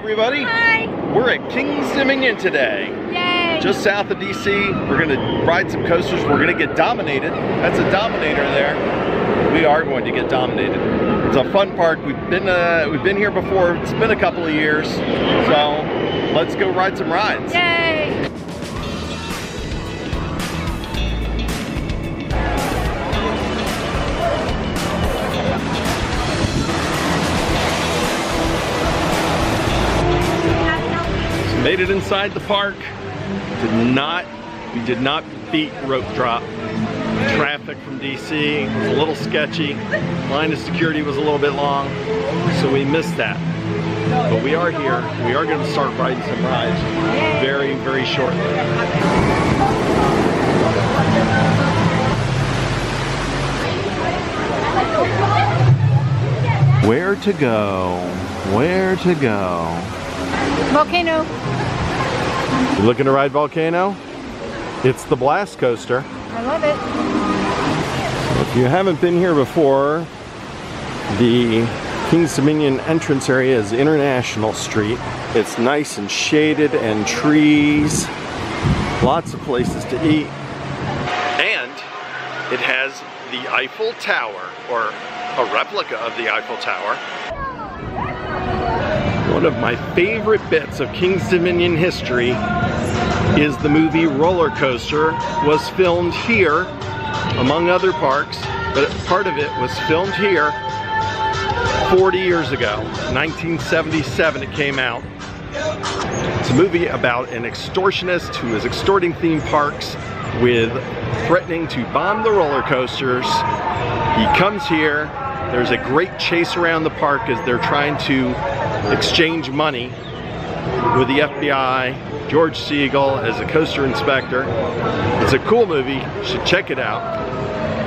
everybody. Hi. We're at King's Dominion today. Yay. Just south of DC. We're gonna ride some coasters. We're gonna get dominated. That's a Dominator there. We are going to get dominated. It's a fun park. We've been here before. It's been a couple of years. So let's go ride some rides. Yay. Made it inside the park. We did not beat rope drop. Traffic from DC was a little sketchy. Line of security was a little bit long, so we missed that. But we are here. We are going to start riding some rides very, very shortly. Where to go? Where to go? Volcano. You looking to ride Volcano? It's the Blast Coaster. I love it. If you haven't been here before, the King's Dominion entrance area is International Street. It's nice and shaded and trees, lots of places to eat. And it has the Eiffel Tower, or a replica of the Eiffel Tower. One of my favorite bits of King's Dominion history is the movie Rollercoaster was filmed here, among other parks, but part of it was filmed here 40 years ago. 1977 it came out. It's a movie about an extortionist who is extorting theme parks with threatening to bomb the roller coasters. He comes here. There's a great chase around the park as they're trying to exchange money with the FBI. George Segal as a coaster inspector. It's a cool movie. You should check it out.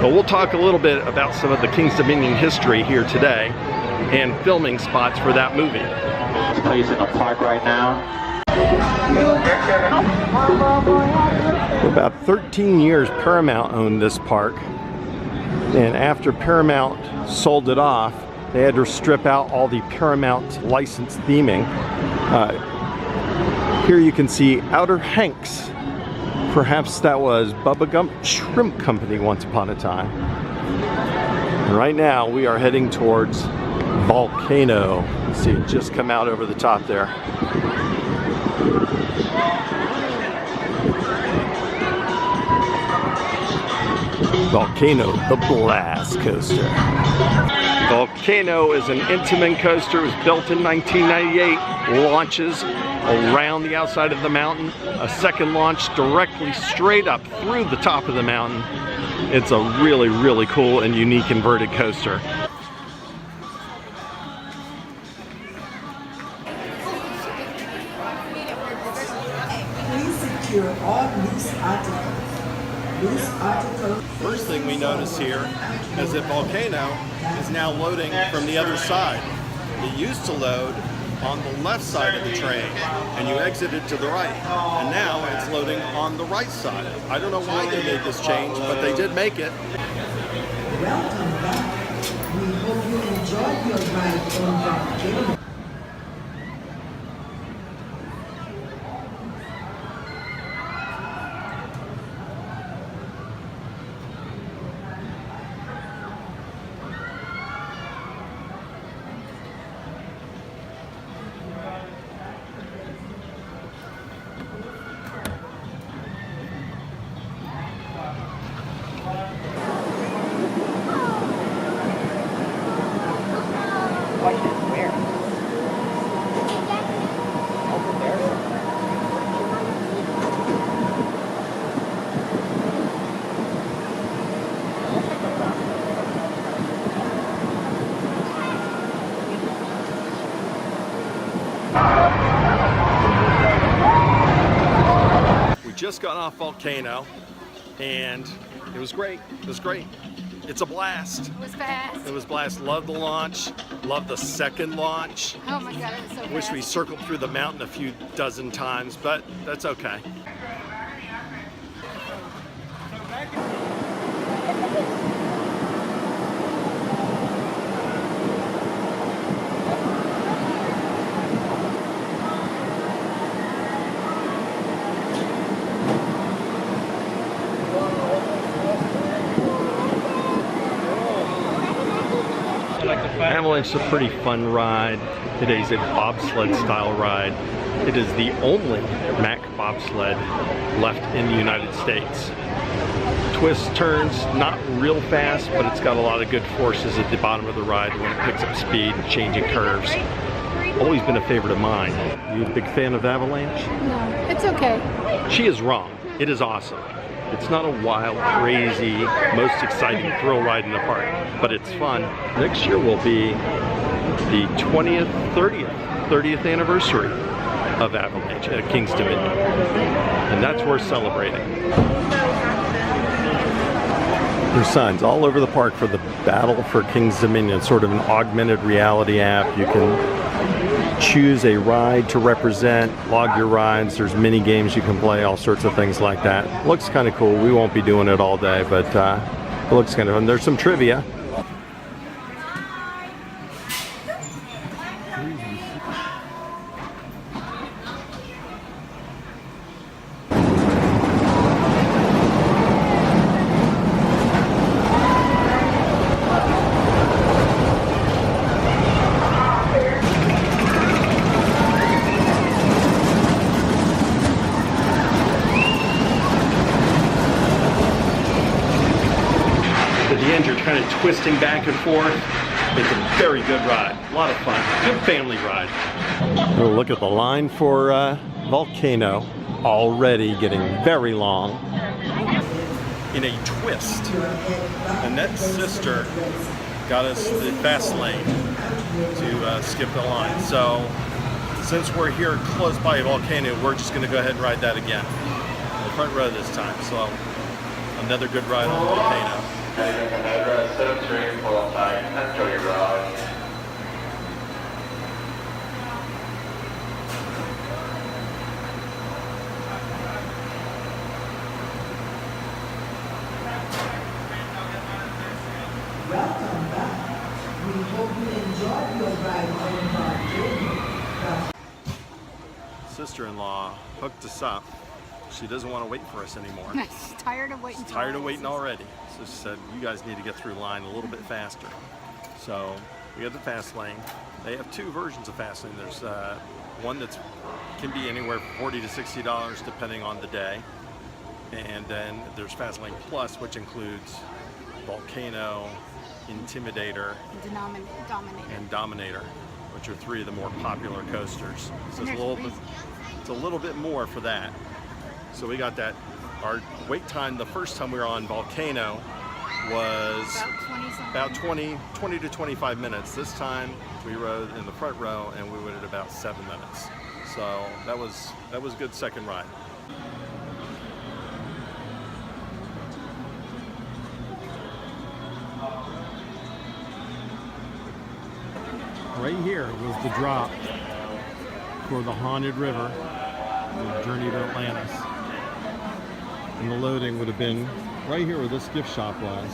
But we'll talk a little bit about some of the King's Dominion history here today and filming spots for that movie. Place in the park right now. For about 13 years, Paramount owned this park. And after Paramount sold it off, they had to strip out all the Paramount licensed theming. Here you can see Outer Hanks. Perhaps that was Bubba Gump Shrimp Company once upon a time. And right now we are heading towards Volcano. You see it just come out over the top there. Volcano, the Blast Coaster. Volcano is an Intamin coaster. It was built in 1998. Launches around the outside of the mountain. A second launch directly straight up through the top of the mountain. It's a really, really cool and unique inverted coaster. Please secure all loose articles. First thing we notice here is that Volcano is now loading from the other side. It used to load on the left side of the train and you exited to the right, and now it's loading on the right side. I don't know why they made this change, but they did make it. Welcome back. We hope you enjoyed your ride on Volcano. Just got off Volcano and it was great. It was great. It's a blast. It was fast. It was a blast. Love the launch. Love the second launch. Oh my God, it was so fast. Wish we circled through the mountain a few dozen times, but that's okay. Avalanche is a pretty fun ride. It is a bobsled style ride. It is the only Mack bobsled left in the United States. Twists, turns, not real fast, but it's got a lot of good forces at the bottom of the ride when it picks up speed, changing curves. Always been a favorite of mine. You a big fan of Avalanche? No, it's okay. She is wrong. It is awesome. It's not a wild, crazy, most exciting thrill ride in the park, but it's fun. Next year will be the 30th anniversary of Avalanche at King's Dominion, and that's worth celebrating. There's signs all over the park for the Battle for King's Dominion, sort of an augmented reality app. You can choose a ride to represent, log your rides. There's mini games you can play, all sorts of things like that. Looks kind of cool. We won't be doing it all day, but it looks kind of fun. There's some trivia. Kind of twisting back and forth. It's a very good ride. A lot of fun. Good family ride. Oh, look at the line for Volcano. Already getting very long. In a twist, Annette's sister got us the fast lane to skip the line. So since we're here close by Volcano, we're just going to go ahead and ride that again. The front row this time. So another good ride on Volcano. Enjoy your ride. Welcome back. We hope you enjoyed your ride on Volcano. Sister-in-law hooked us up. She doesn't want to wait for us anymore. She's tired of waiting. Tired of waiting already. So she said, you guys need to get through line a little bit faster. So we got the fast lane. They have two versions of fast lane. There's one that can be anywhere from $40 to $60 depending on the day. And then there's Fast Lane Plus, which includes Volcano, Intimidator, and Dominator, which are three of the more popular coasters. So it's a little bit more for that. So we got that. Our wait time the first time we were on Volcano was about 20 to 25 minutes. This time we rode in the front row and we waited about 7 minutes. So that was a good second ride. Right here was the drop for the Haunted River, the journey to Atlantis. And the loading would have been right here where this gift shop was.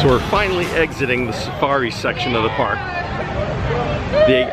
So we're finally exiting the safari section of the park. They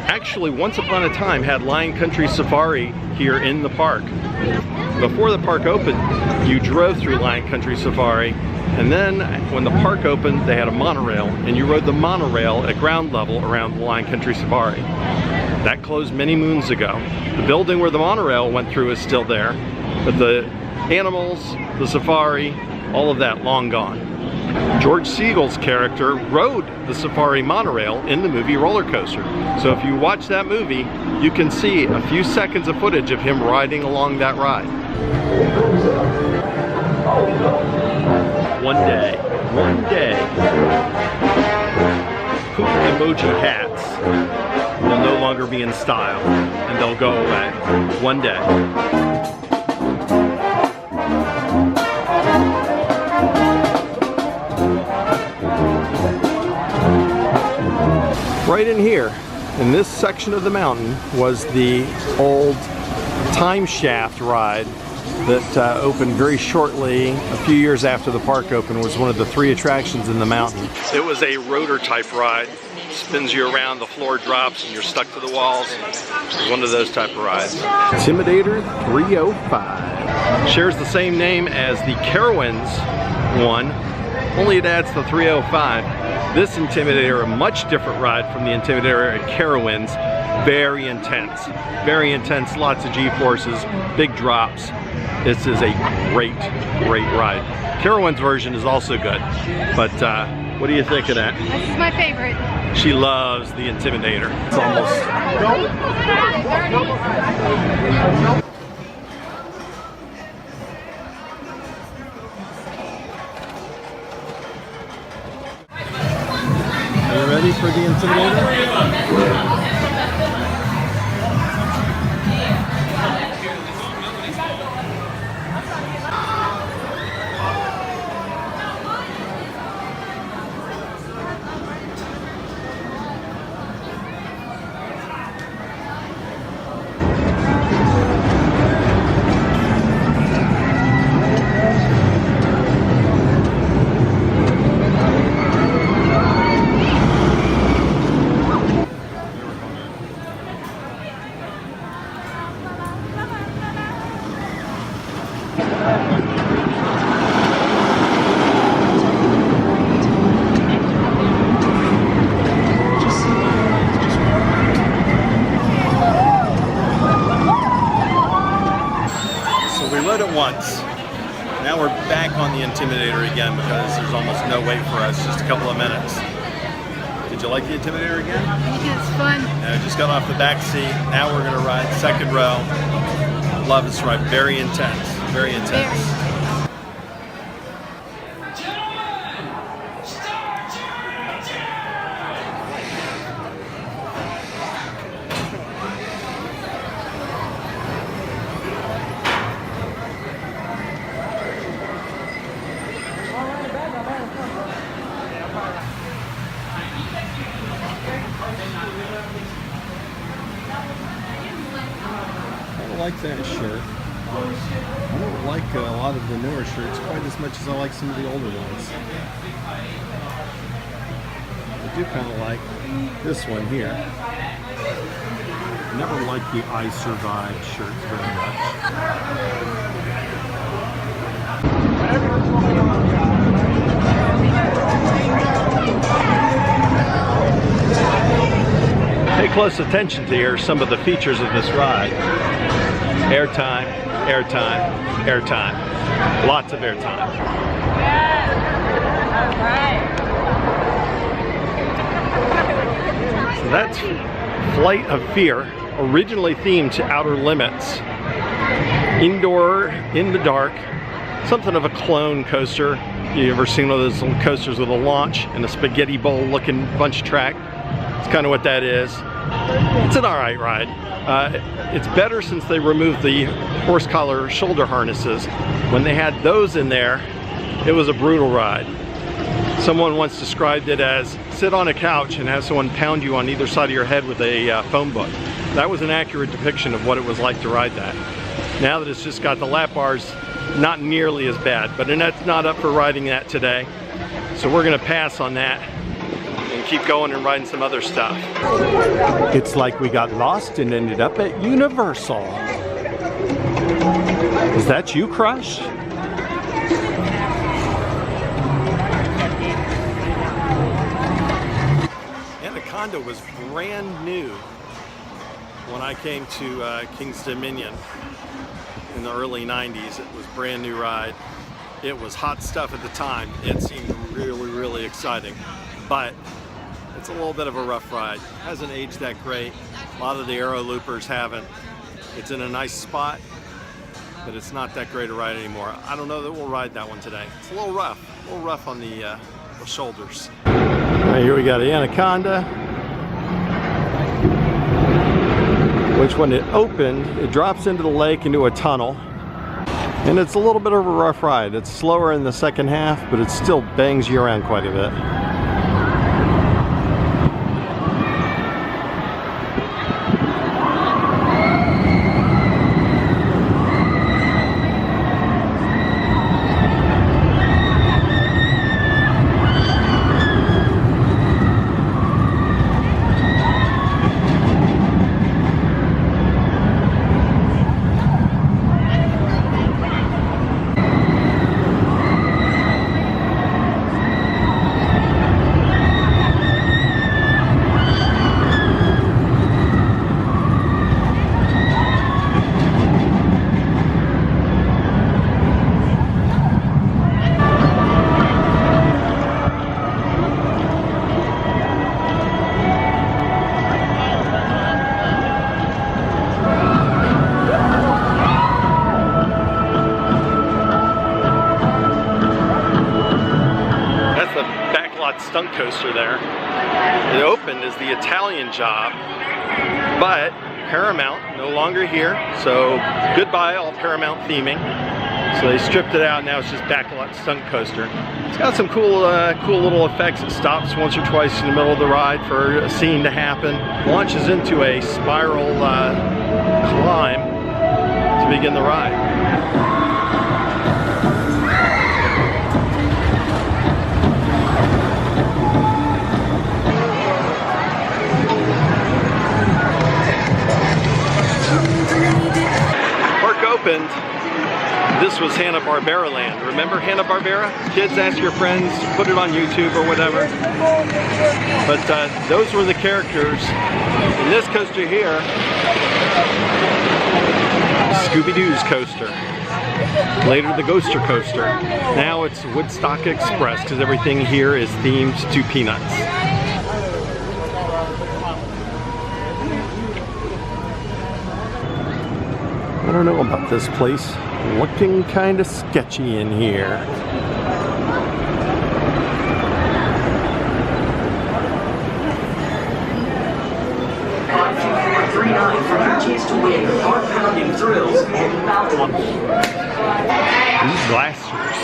actually, once upon a time, had Lion Country Safari here in the park. Before the park opened, you drove through Lion Country Safari, and then when the park opened, they had a monorail, and you rode the monorail at ground level around the Lion Country Safari. That closed many moons ago. The building where the monorail went through is still there, but the animals, the safari, all of that long gone. George Segal's character rode the safari monorail in the movie Rollercoaster. So if you watch that movie, you can see a few seconds of footage of him riding along that ride. One day. poop emoji hats will no longer be in style, and they'll go away one day. Right in here, in this section of the mountain, was the old time shaft ride that opened very shortly, a few years after the park opened. Was one of the 3 attractions in the mountain. It was a rotor type ride. Spins you around, the floor drops, and you're stuck to the walls. It's one of those type of rides. Intimidator 305. Shares the same name as the Carowinds one, only it adds the 305. This Intimidator, a much different ride from the Intimidator at Carowinds. Very intense, lots of G-forces, big drops. This is a great ride. Carowinds version is also good, but what do you think of that? This is my favorite. She loves the Intimidator. It's almost... Are you ready for the Intimidator? Once. Now we're back on the Intimidator again because there's almost no wait for us, just a couple of minutes. Did you like the Intimidator again? It's fun. I just got off the back seat. Now we're going to ride second row. Love this ride. Very intense. Very intense. I like that shirt. I don't like a lot of the newer shirts quite as much as I like some of the older ones. I do kind of like this one here. I never liked the I Survived shirts very much. Pay close attention to here some of the features of this ride. Airtime, airtime, airtime. Lots of airtime. So that's Flight of Fear, originally themed to Outer Limits. Indoor, in the dark, something of a clone coaster. You ever seen one of those little coasters with a launch and a spaghetti bowl looking bunch track? It's kind of what that is. It's an alright ride. It's better since they removed the horse collar shoulder harnesses. When they had those in there, it was a brutal ride. Someone once described it as sit on a couch and have someone pound you on either side of your head with a phone book. That was an accurate depiction of what it was like to ride that. Now that it's just got the lap bars, not nearly as bad, but Annette's not up for riding that today. So we're gonna pass on that and keep going and riding some other stuff. It's like we got lost and ended up at Universal. Is that you, Crush? Anaconda was brand new when I came to King's Dominion in the early 90s. It was a brand new ride. It was hot stuff at the time. It seemed really, really exciting, but it's a little bit of a rough ride. It hasn't aged that great. A lot of the aero loopers haven't. It's in a nice spot, but it's not that great a ride anymore. I don't know that we'll ride that one today. It's a little rough on the shoulders. All right, Here we got Anaconda, which when it opened, it drops into the lake into a tunnel. And it's a little bit of a rough ride. It's slower in the second half, but it still bangs you around quite a bit. Stunt coaster there. It opened as the Italian job, but Paramount no longer here, so goodbye all Paramount theming. So they stripped it out. Now it's just backlot stunt coaster. It's got some cool little effects. It stops once or twice in the middle of the ride for a scene to happen. Launches into a spiral climb to begin the ride. Opened, this was Hanna-Barbera land. Remember Hanna-Barbera? Kids, ask your friends, put it on YouTube or whatever. But those were the characters. In this coaster here, Scooby-Doo's coaster. Later the Ghoster coaster. Now it's Woodstock Express because everything here is themed to Peanuts. I don't know about this place. Looking kind of sketchy in here. These Blasters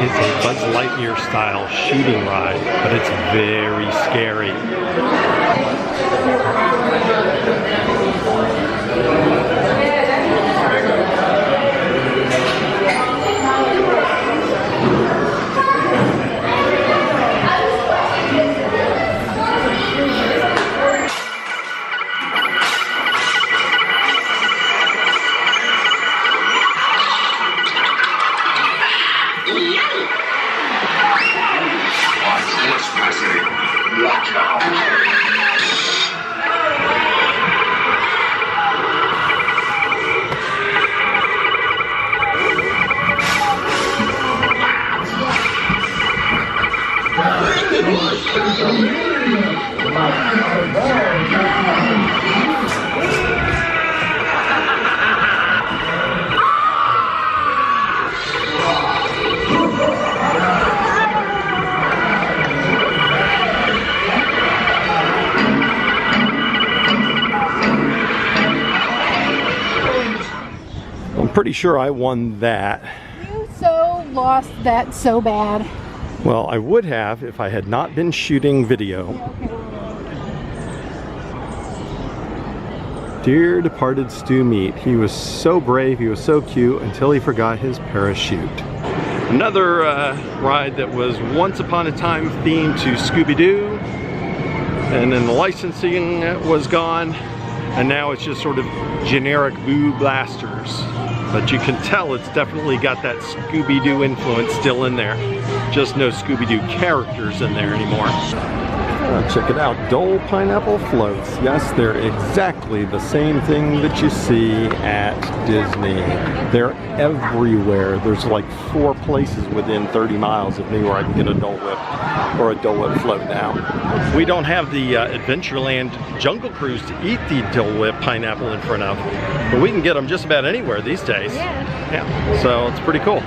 is a Buzz Lightyear style shooting ride, but it's very scary. I'm pretty sure I won that. You so lost that so bad. Well, I would have if I had not been shooting video. Dear departed Stu Meat, he was so brave, he was so cute until he forgot his parachute. Another ride that was once upon a time themed to Scooby-Doo, and then the licensing was gone, and now it's just sort of generic Boo Blasters. But you can tell it's definitely got that Scooby-Doo influence still in there. Just no Scooby-Doo characters in there anymore. Check it out, Dole Pineapple Floats. Yes, they're exactly the same thing that you see at Disney. They're everywhere. There's like 4 places within 30 miles of me where I can get a Dole Whip or a Dole Whip float now. We don't have the Adventureland Jungle Cruise to eat the Dole Whip pineapple in front of, but we can get them just about anywhere these days. Yeah, so it's pretty cool.